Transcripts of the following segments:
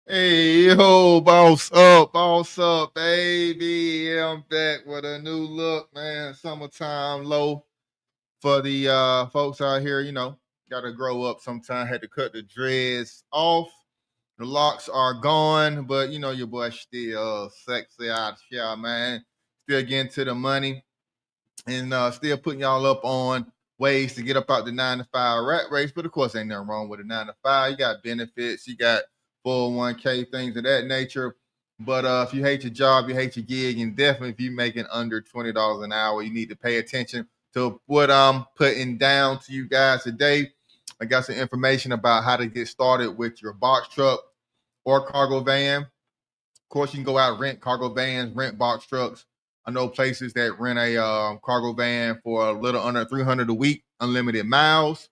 Hey, yo, boss up, baby. Yeah, I'm back with a new look, man. Summertime low for the folks out here, gotta grow up sometime. Had to cut the dreads off. The locks are gone, but your boy still sexy out here, man. Still getting to the money and still putting y'all up on ways to get up out the 9 to 5 rat race. But of course, ain't nothing wrong with a 9 to 5. You got benefits, you got 401k, things of that nature. But if you hate your job, you hate your gig, and definitely if you're making under $20 an hour, you need to pay attention to what I'm putting down to you guys today. I got some information about how to get started with your box truck or cargo van. Of course, you can go out and rent cargo vans, rent box trucks. I know places that rent a cargo van for a little under 300 a week, unlimited miles.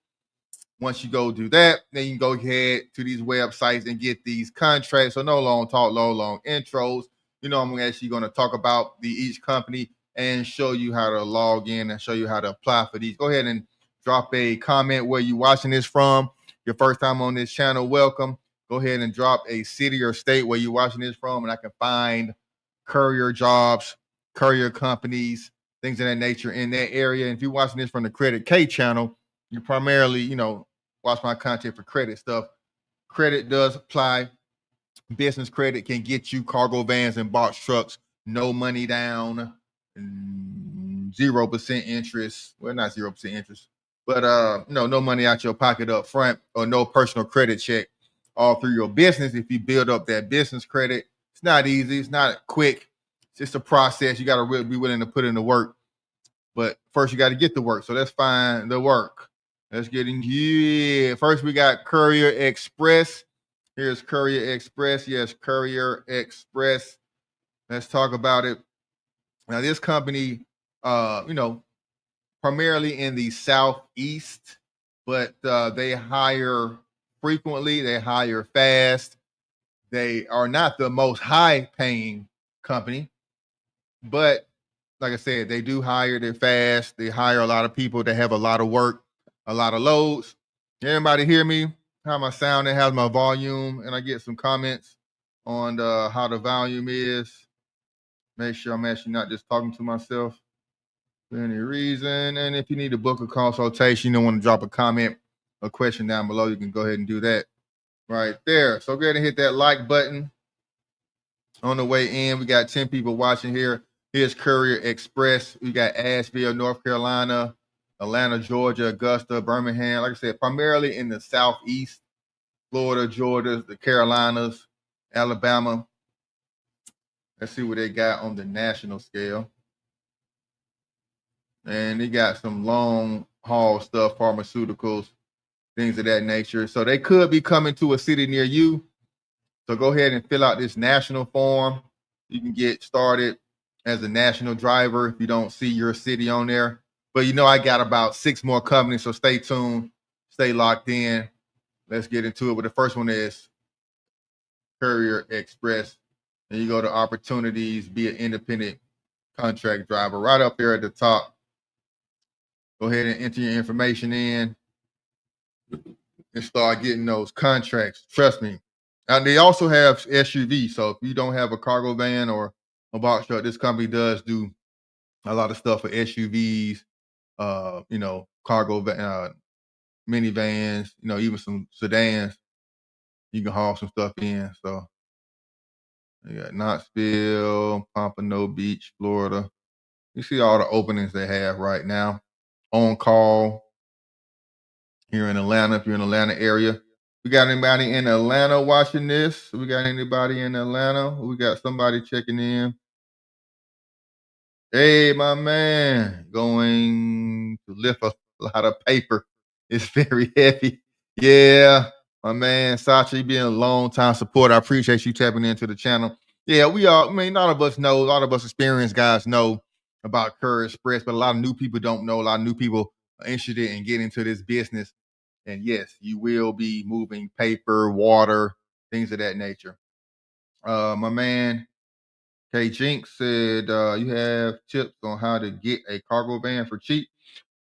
Once you go do that, then you can go ahead to these websites and get these contracts. So no long talk, no long intros. I'm actually going to talk about each company and show you how to log in and show you how to apply for these. Go ahead and drop a comment where you're watching this from. Your first time on this channel, welcome. Go ahead and drop a city or state where you're watching this from, and I can find courier jobs, courier companies, things of that nature in that area. And if you're watching this from the Credit K channel, you primarily, watch my content for credit stuff. Credit does apply. Business credit can get you cargo vans and box trucks, no money down, 0% interest. Well, not 0% interest, but no money out your pocket up front or no personal credit check all through your business. If you build up that business credit, it's not easy, it's not quick, it's just a process. You got to really be willing to put in the work. But first, you got to get the work. So let's find the work. Let's get in here. First, we got Courier Express. Here's Courier Express. Yes, Courier Express. Let's talk about it. Now, this company, primarily in the Southeast, but they hire frequently. They hire fast. They are not the most high-paying company, but like I said, they do hire. They're fast. They hire a lot of people. They have a lot of work, a lot of loads. Everybody hear me? How my sound and how's my volume? And I get some comments on how the volume is. Make sure I'm actually not just talking to myself for any reason. And if you need to book a consultation, you don't want to drop a comment or question down below, you can go ahead and do that right there. So go ahead and hit that like button. On the way in, we got 10 people watching here. Here's Courier Express. We got Asheville, North Carolina, Atlanta, Georgia, Augusta, Birmingham. Like I said, primarily in the Southeast, Florida, Georgia, the Carolinas, Alabama. Let's see what they got on the national scale. And they got some long haul stuff, pharmaceuticals, things of that nature. So they could be coming to a city near you. So go ahead and fill out this national form. You can get started as a national driver if you don't see your city on there. But I got about 6 more companies, so stay tuned, stay locked in. Let's get into it. But the first one is Courier Express. And you go to opportunities, be an independent contract driver right up there at the top. Go ahead and enter your information in and start getting those contracts. Trust me. And they also have SUV. So if you don't have a cargo van or a box truck, this company does do a lot of stuff for SUVs, cargo minivans, even some sedans. You can haul some stuff in. So you got Knoxville, Pompano Beach, Florida. You see all the openings they have right now. On call here in Atlanta, if you're in the Atlanta area. We got anybody in Atlanta watching this? We got anybody in Atlanta? We got somebody checking in. Hey, my man, going to lift a lot of paper. It's very heavy. Yeah, my man, Sacha, you being a long time supporter. I appreciate you tapping into the channel. Yeah, we all, a lot of us know, a lot of us experienced guys know about Courier Express, but a lot of new people don't know. A lot of new people are interested in getting into this business. And yes, you will be moving paper, water, things of that nature. My man, K Jinx said you have tips on how to get a cargo van for cheap.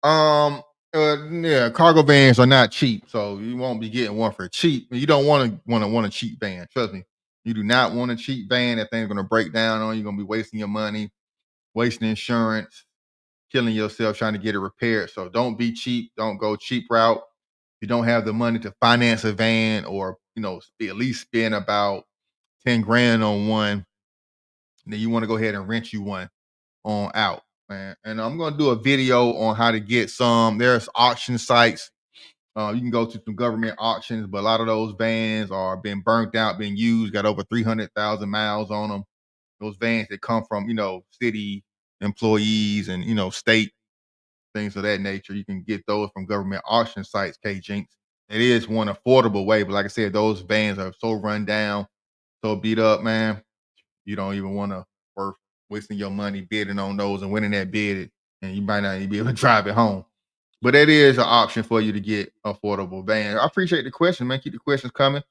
Yeah, cargo vans are not cheap, so you won't be getting one for cheap. You don't want a cheap van. Trust me. You do not want a cheap van. That thing's gonna break down on you. You're gonna be wasting your money, wasting insurance, killing yourself trying to get it repaired. So don't be cheap. Don't go cheap route. If you don't have the money to finance a van, or at least spend about 10 grand on one, then you want to go ahead and rent you one on out, man. And I'm gonna do a video on how to get some. There's auction sites. You can go to some government auctions, but a lot of those vans are been burnt out, been used, got over 300,000 miles on them. Those vans that come from city employees and state things of that nature. You can get those from government auction sites, K Jinx. It is one affordable way, but like I said, those vans are so run down, so beat up, man. You don't even want to worth wasting your money bidding on those and winning that bid, and you might not even be able to drive it home. But that is an option for you to get affordable van. I appreciate the question, man. Keep the questions coming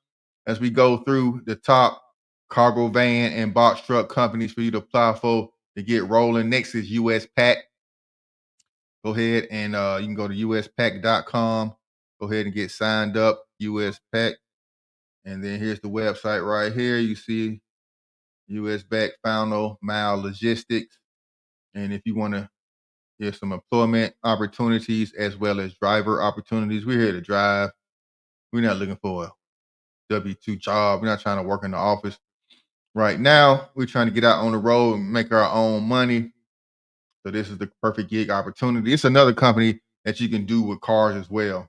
as we go through the top cargo van and box truck companies for you to apply for to get rolling. Next is US Pack. Go ahead and you can go to uspack.com. Go ahead and get signed up, US Pack. And then here's the website right here. You see US Pack Final Mile Logistics. And if you want to get some employment opportunities as well as driver opportunities, we're here to drive. We're not looking for a W-2 job. We're not trying to work in the office. Right now, we're trying to get out on the road and make our own money. So this is the perfect gig opportunity. It's another company that you can do with cars as well.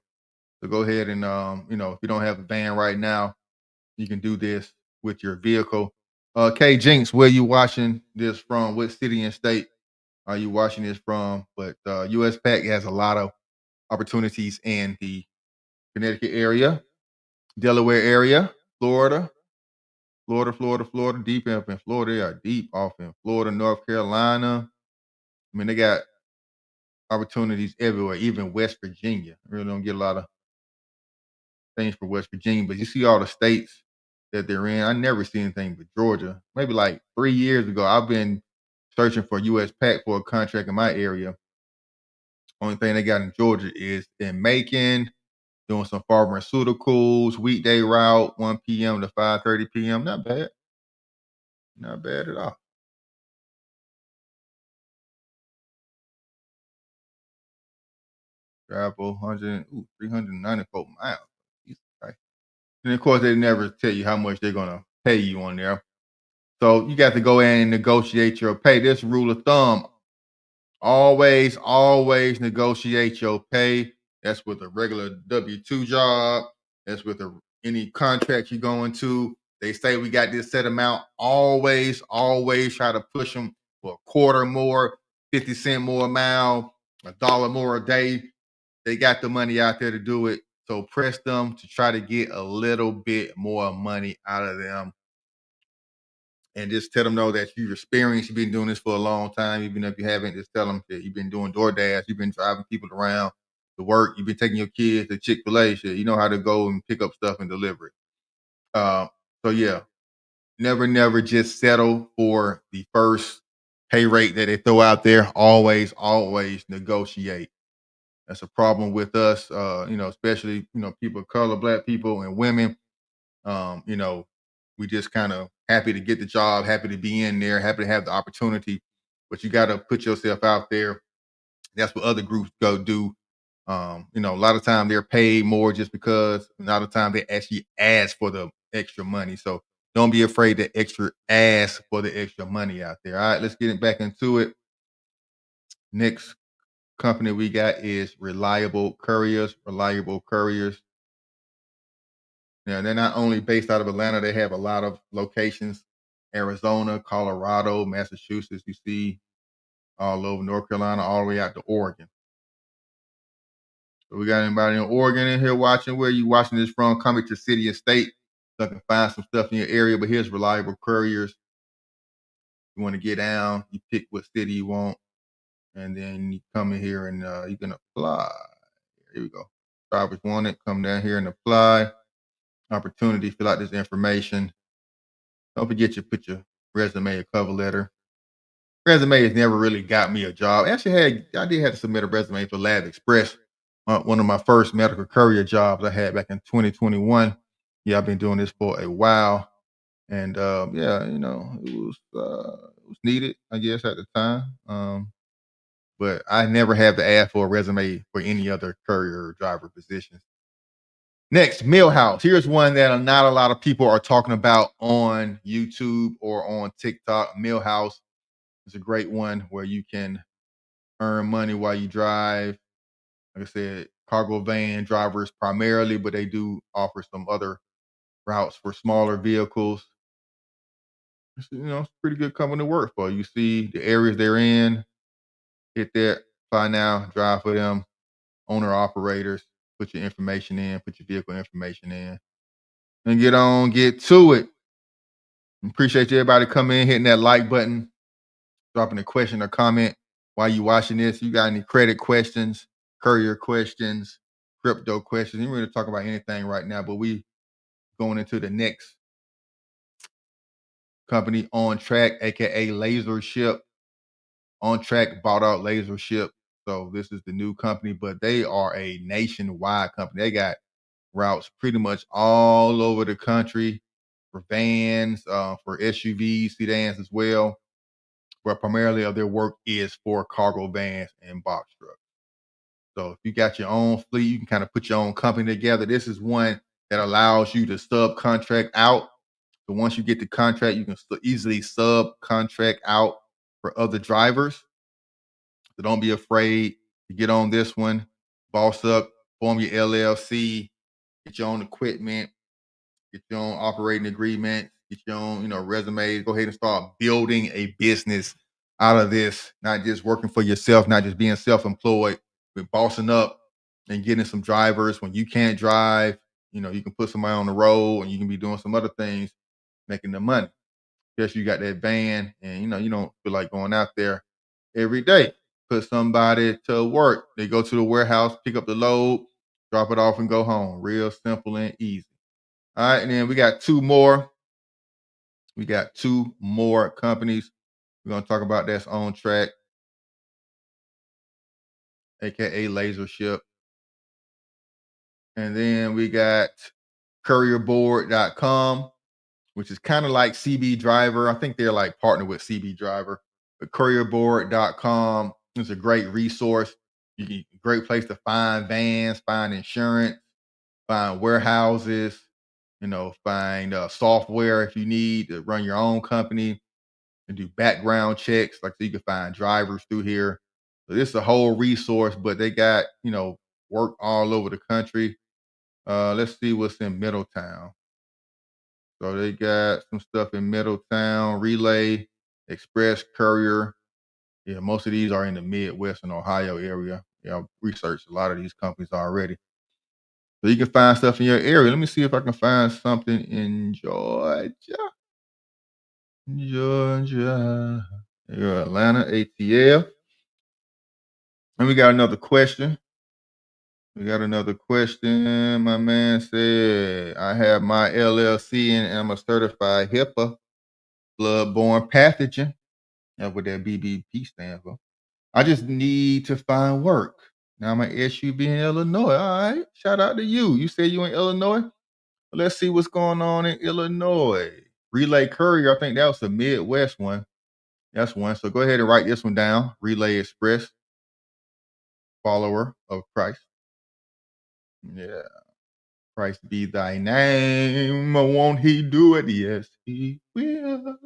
So go ahead and if you don't have a van right now, you can do this with your vehicle. K Jinx, where you watching this from? What city and state are you watching this from? But US Pack has a lot of opportunities in the Connecticut area, Delaware area, Florida, Florida, deep up in Florida. They are deep off in Florida, North Carolina. I mean, they got opportunities everywhere, even West Virginia. Really don't get a lot of things for West Virginia, but you see all the states that they're in. I never see anything but Georgia. Maybe like 3 years ago, I've been searching for US Pack for a contract in my area. Only thing they got in Georgia is in Macon, doing some pharmaceuticals, weekday route, 1 p.m. to 5:30 p.m. Not bad. Not bad at all. Travel 394 miles. Jesus Christ. And of course, they never tell you how much they're gonna pay you on there. So you got to go in and negotiate your pay. This rule of thumb: always negotiate your pay. That's with a regular W-2 job. That's with any contract you go into. They say we got this set amount. Always try to push them for a quarter more, 50 cent more a mile, $1 more a day. They got the money out there to do it. So press them to try to get a little bit more money out of them, and just tell them know that you've experienced, you've been doing this for a long time. Even if you haven't, just tell them that you've been doing DoorDash, you've been driving people around to work, you've been taking your kids to Chick-fil-A shit. You know how to go and pick up stuff and deliver it. So yeah, never just settle for the first pay rate that they throw out there. Always negotiate. That's a problem with us, especially, people of color, black people and women. um, you know, we just kind of happy to get the job, happy to be in there, happy to have the opportunity, but you got to put yourself out there. That's what other groups go do. A lot of time they're paid more just because a lot of time they actually ask for the extra money. So don't be afraid to extra ask for the extra money out there. All right, let's get it back into it. Next company we got is Reliable Couriers. Reliable Couriers. Now, they're not only based out of Atlanta, they have a lot of locations: Arizona, Colorado, Massachusetts. You see all over North Carolina, all the way out to Oregon. So we got anybody in Oregon in here watching? Where you watching this from? Comment your city and state so I can find some stuff in your area. But here's Reliable Couriers. You want to get down, you pick what city you want, and then you come in here and you can apply. Here we go. Drivers want it. Come down here and apply. Opportunity, fill out this information. Don't forget you put your resume, a cover letter. Resume has never really got me a job. I did have to submit a resume for Lab Express, one of my first medical courier jobs I had back in 2021. Yeah, I've been doing this for a while. And yeah, it was needed, I guess, at the time. But I never had to ask for a resume for any other courier or driver positions. Next, Millhouse. Here's one that not a lot of people are talking about on YouTube or on TikTok. Millhouse is a great one where you can earn money while you drive. Like I said, cargo van drivers primarily, but they do offer some other routes for smaller vehicles. It's a pretty good company to work for. You see the areas they're in, hit there, apply now, drive for them, owner operators, put your information in, put your vehicle information in, and get to it. Appreciate you everybody coming in, hitting that like button, dropping a question or comment while you watching this. You got any credit questions, courier questions, crypto questions? You ready to talk about anything right now, but we going into the next company, On Track, aka Laser Ship. On Track bought out Laser Ship. So this is the new company, but they are a nationwide company. They got routes pretty much all over the country for vans, for SUVs, sedans as well. But primarily of their work is for cargo vans and box trucks. So if you got your own fleet, you can kind of put your own company together. This is one that allows you to subcontract out. So once you get the contract, you can easily subcontract out for other drivers. So don't be afraid to get on this one. Boss up, form your LLC, get your own equipment, get your own operating agreement, get your own, resume. Go ahead and start building a business out of this, not just working for yourself, not just being self-employed, but bossing up and getting some drivers when you can't drive. You can put somebody on the road and you can be doing some other things, making the money. Guess you got that van and you don't feel like going out there every day. Put somebody to work. They go to the warehouse, pick up the load, drop it off, and go home. Real simple and easy. All right, and then we got two more. We got two more companies. We're gonna talk about that's On Track, aka Laser Ship. And then we got courierboard.com, which is kind of like CB Driver. I think they're like partnered with CB Driver. But courierboard.com is a great resource. Great place to find vans, find insurance, find warehouses, find software if you need to run your own company and do background checks. Like so you can find drivers through here. So this is a whole resource, but they got, work all over the country. Let's see what's in Middletown. So they got some stuff in Middletown, Relay, Express, Courier. Yeah, most of these are in the Midwest and Ohio area. Yeah, I've researched a lot of these companies already. So you can find stuff in your area. Let me see if I can find something in Georgia. Georgia. There you go, Atlanta, ATL. And we got another question. We got another question. My man said, I have my LLC and I'm a certified HIPAA bloodborne pathogen. That's what that BBP stands for. I just need to find work. Now I'm an SUV in Illinois. All right. Shout out to you. You say you in Illinois? Let's see what's going on in Illinois. Relay Courier. I think that was the Midwest one. That's one. So go ahead and write this one down. Relay Express, follower of Christ. Yeah. Christ be thy name. Won't he do it? Yes, he will.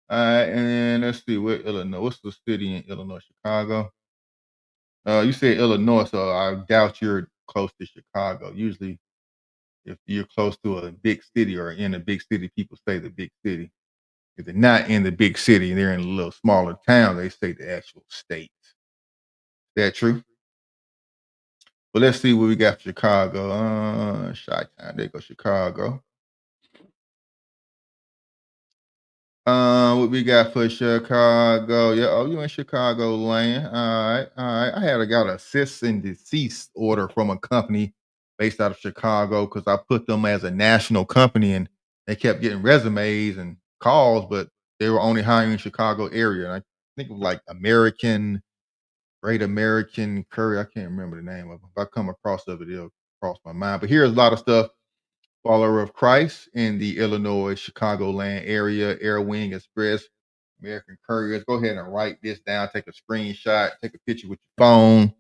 All right. And let's see what Illinois. What's the city in Illinois? Chicago. You said Illinois, so I doubt you're close to Chicago. Usually, if you're close to a big city or in a big city, people say the big city. If they're not in the big city and they're in a little smaller town, they say the actual state. Is that true? Well, let's see what we got for Chicago. Chi-town. There go Chicago. What we got for Chicago? Yeah, oh, you in Chicago land. All right, all right. got a cease and desist order from a company based out of Chicago because I put them as a national company and they kept getting resumes and calls, but they were only hiring in Chicago area. And I think it was like Great American Curry. I can't remember the name of it. If I come across of it, it'll cross my mind. But here's a lot of stuff Follower of Christ in the Illinois, Chicagoland area, Air Wing Express, American Couriers. Go ahead and write this down. Take a screenshot, take a picture with your phone,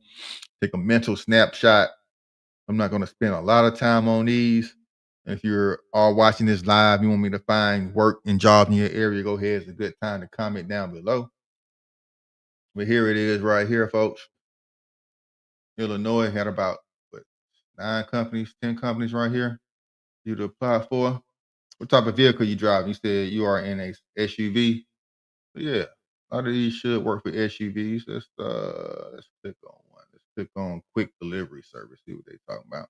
take a mental snapshot. I'm not going to spend a lot of time on these. If you're all watching this live, you want me to find work and jobs in your area, go ahead. It's a good time to comment down below. But here it is right here, folks. Illinois had about what, 9 companies, 10 companies right here you to apply for. What type of vehicle you drive? You said you are in a SUV. So yeah, a lot of these should work for SUVs. Let's click on one. Let's click on quick delivery service. See what they talking about.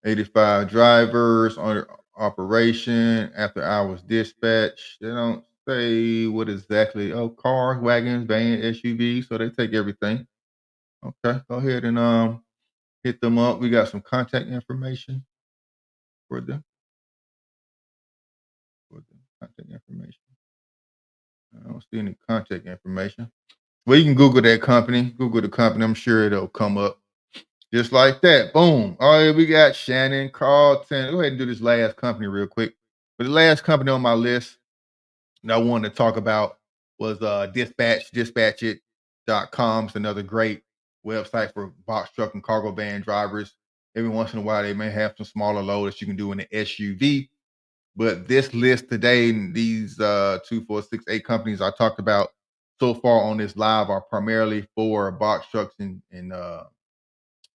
85 drivers under operation, after hours dispatch. They don't say what exactly. Oh, cars, wagons, vans, SUVs. So they take everything. Okay, go ahead and hit them up. We got some contact information for them. Contact information. I don't see any contact information. Well, you can Google that company. Google the company. I'm sure it'll come up just like that. Boom. All right, we got Shannon Carlton. Go ahead and do this last company real quick. But the last company on my list that I wanted to talk about was dispatchit.com. It's another great website for box truck and cargo van drivers. Every once in a while, they may have some smaller load that you can do in the SUV. But this list today, these 2, 4, 6, 8 companies I talked about so far on this live are primarily for box trucks and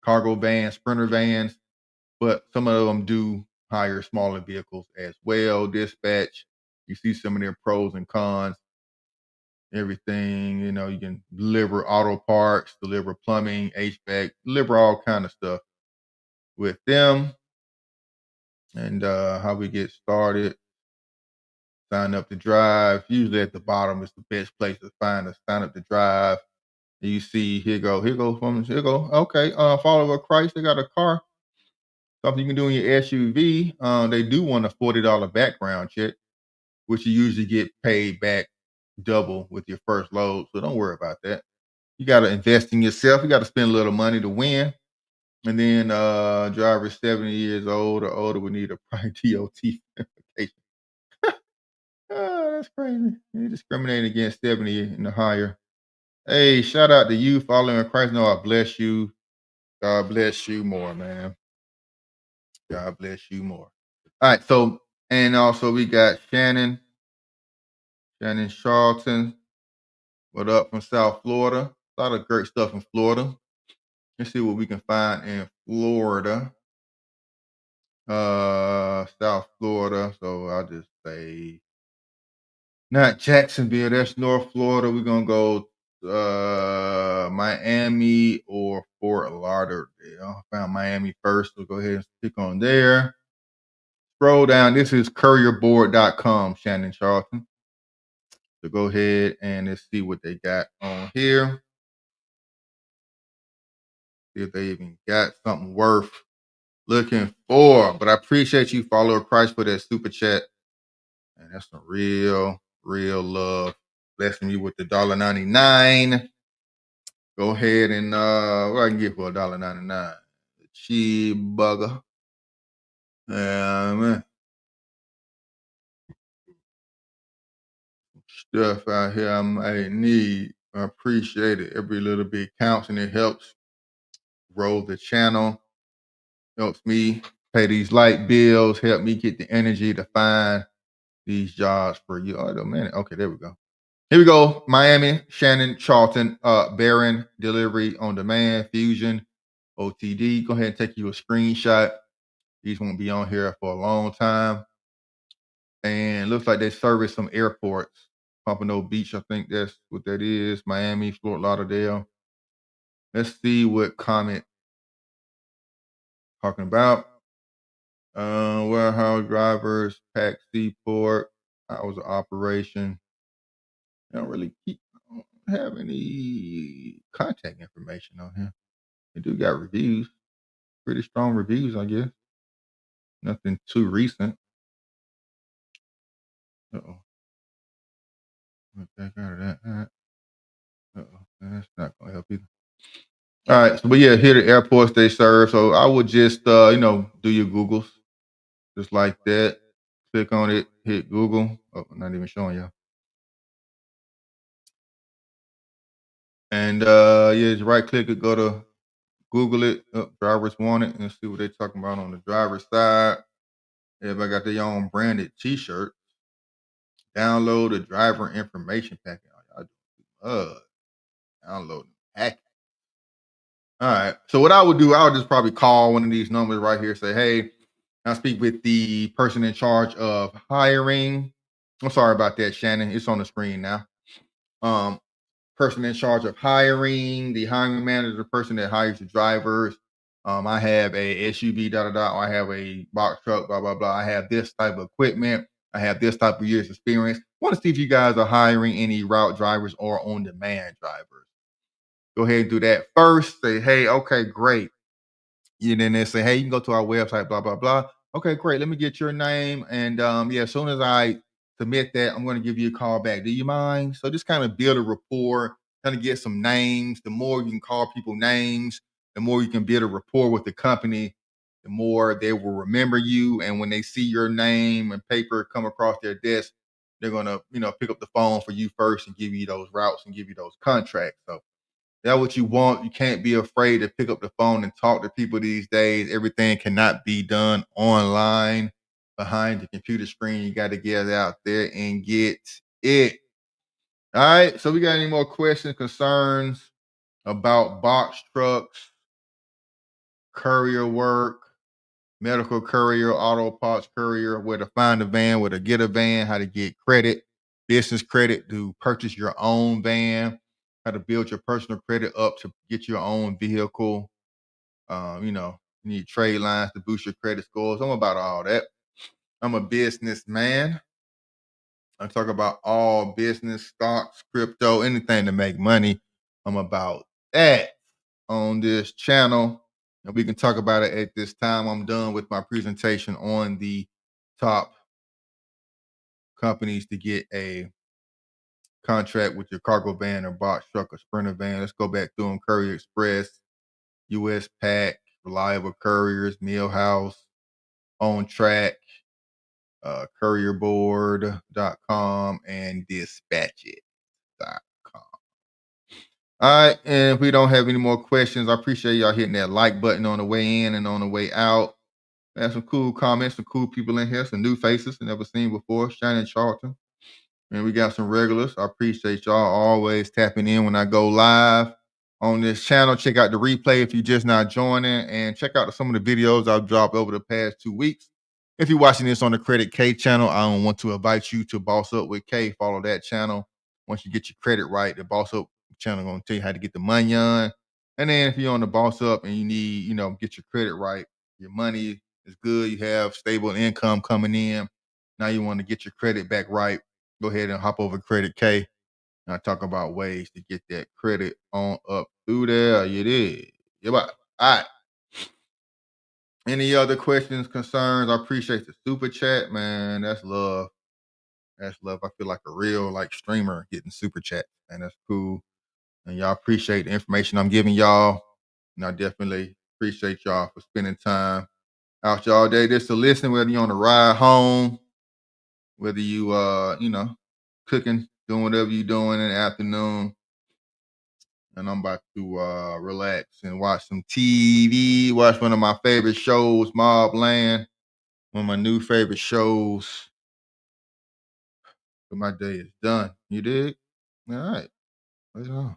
cargo vans, sprinter vans, but some of them do hire smaller vehicles as well. Dispatch, you see some of their pros and cons, everything. You can deliver auto parts, deliver plumbing, HVAC, deliver all kind of stuff with them. And how we get started. Sign up to drive. Usually at the bottom is the best place to find a sign up to drive. And you see, here go. Okay, follower of Christ, they got a car. Something you can do in your SUV. They do want a $40 background check, which you usually get paid back double with your first load. So don't worry about that. You got to invest in yourself. You got to spend a little money to win. And then driver 70 years old or older would need a private DOT verification. That's crazy. You discriminate against 70 and higher. Hey, shout out to you following Christ. No, I bless you. God bless you more, man. God bless you more. All right. So, and also we got Shannon Charlton. What up from South Florida? A lot of great stuff in Florida. Let's see what we can find in Florida. South Florida. So I'll just say not Jacksonville, that's North Florida. We're gonna go Miami or Fort Lauderdale. I found Miami first, so go ahead and click on there. Scroll down. This is courierboard.com, Shannon Charlton. So go ahead and let's see what they got on here. See if they even got something worth looking for. But I appreciate you, follower Christ, for that super chat. And that's some real love. Blessing me with the $1.99. Go ahead and what I can get for $1.99. Cheeseburger. Yeah, man. Stuff out here I might need. I appreciate it. Every little bit counts and it helps grow the channel. Helps me pay these light bills, help me get the energy to find these jobs for you. Oh, man. Okay, there we go. Here we go. Miami, Shannon Charlton, Baron, Delivery on Demand, Fusion, OTD. Go ahead and take you a screenshot. These won't be on here for a long time. And looks like they service some airports. Pompano Beach, I think that's what that is. Miami, Fort Lauderdale. Let's see what comment talking about. Warehouse drivers, pack seaport, hours of operation. They don't really have any contact information on here. They do got reviews, pretty strong reviews, I guess. Nothing too recent. Uh-oh. Back out of that. All right. Uh-oh. That's not gonna help either. All right. So, but yeah, here the airports they serve. So I would just do your Googles just like that. Click on it, hit Google. Oh, not even showing you. And yeah, just right click it, go to Google it, drivers want it, and see what they're talking about on the driver's side. Everybody got their own branded t-shirt. Download the driver information packet. Y'all download the packet. All right. So what I would do, I would just probably call one of these numbers right here, say, hey, I speak with the person in charge of hiring. I'm sorry about that, Shannon. It's on the screen now. Um, Person in charge of hiring, the hiring manager, the person that hires the drivers. I have a SUV, da da da. I have a box truck, blah blah blah. I have this type of equipment. I have this type of years experience. Want to see if you guys are hiring any route drivers or on demand drivers. Go ahead and do that first. Say, hey, okay, great. You then they say, hey, you can go to our website, blah, blah, blah. Okay, great. Let me get your name. And yeah, as soon as I submit that, I'm going to give you a call back. Do you mind? So just kind of build a rapport, kind of get some names. The more you can call people names, the more you can build a rapport with the company, the more they will remember you. And when they see your name and paper come across their desk, they're gonna, pick up the phone for you first and give you those routes and give you those contracts. So that's what you want. You can't be afraid to pick up the phone and talk to people these days. Everything cannot be done online behind the computer screen. You got to get out there and get it. All right. So we got any more questions, concerns about box trucks, courier work, medical courier, auto parts courier, where to find a van, where to get a van, how to get credit, business credit to purchase your own van, how to build your personal credit up to get your own vehicle. You need trade lines to boost your credit scores. I'm about all that. I'm a businessman. I talk about all business, stocks, crypto, anything to make money. I'm about that on this channel. And we can talk about it at this time. I'm done with my presentation on the top companies to get a contract with your cargo van or box truck or sprinter van. Let's go back through them. Courier Express, US Pack, Reliable Couriers, Millhouse, On Track, courierboard.com, and dispatchit.com. All right. And if we don't have any more questions, I appreciate y'all hitting that like button on the way in and on the way out. There's some cool comments, some cool people in here, some new faces I never seen before. Shannon Charlton. And we got some regulars. I appreciate y'all always tapping in when I go live on this channel. Check out the replay if you're just not joining, and check out some of the videos I've dropped over the past 2 weeks. If you're watching this on the Credit K channel, I don't want to invite you to Boss Up with K. Follow that channel. Once you get your credit right, the Boss Up channel going to tell you how to get the money on. And then if you're on the Boss Up and you need, get your credit right, your money is good, you have stable income coming in. Now you want to get your credit back right, go ahead and hop over Credit K. And I talk about ways to get that credit on up through there. You did. Yeah, bye. All right. Any other questions, concerns? I appreciate the super chat, man. That's love. That's love. I feel like a real streamer getting super chat, and that's cool. And y'all appreciate the information I'm giving y'all. And I definitely appreciate y'all for spending time out y'all day just to listen, whether you're on the ride home, whether you cooking, doing whatever you're doing in the afternoon. And I'm about to relax and watch some TV, watch one of my favorite shows, Mob Land, one of my new favorite shows. But my day is done. You dig? All right. Let's go.